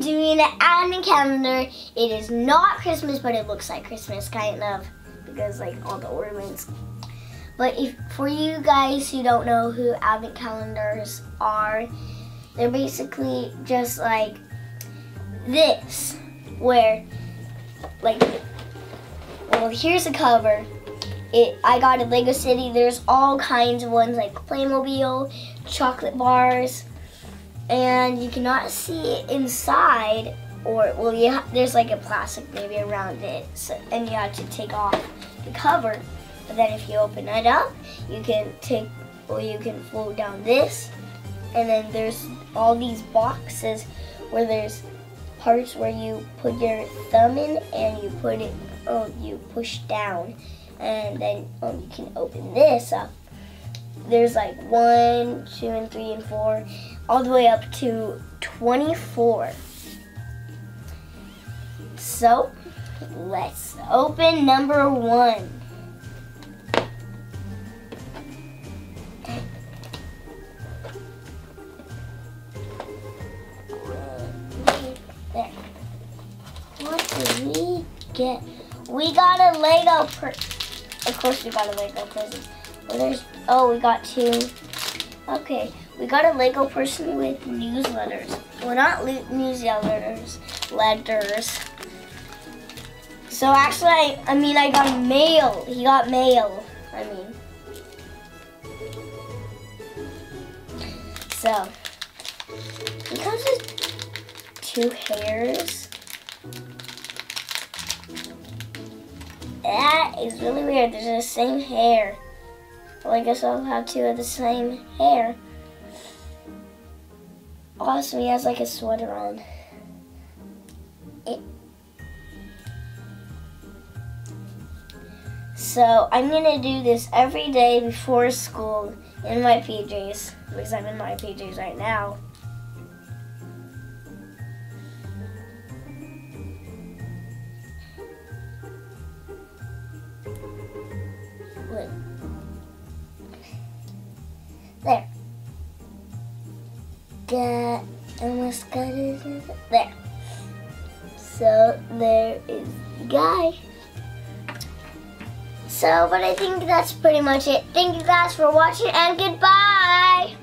doing an advent calendar. It is not Christmas, but it looks like Christmas, kind of, because like all the ornaments. But for you guys who don't know who advent calendars are, they're basically just like this, where like, well, here's a cover. I got at Lego City. There's all kinds of ones like Playmobil, chocolate bars, and you cannot see it inside, or well, there's like a plastic maybe around it, so, and you have to take off the cover. But then if you open it up, you can you can fold down this, and then there's all these boxes where there's parts where you put your thumb in and you put it, you push down, and then you can open this up. There's like 1, 2, and 3, and 4, all the way up to 24. So let's open number 1. There. What did we get? We got a Lego Of course we got a Lego present. We got 2. Okay, we got a Lego person with newsletters. Well, not newsletters, letters. So actually, I got mail. He got mail, So, it comes with 2 hairs. That is really weird. There's the same hair. Well, I guess I'll have 2 of the same hair. Awesome, he has like a sweater on. So I'm gonna do this every day before school in my PJs, because I'm in my PJs right now. There. Almost got it. There. So there is the guy. So, but I think that's pretty much it. Thank you guys for watching, and goodbye!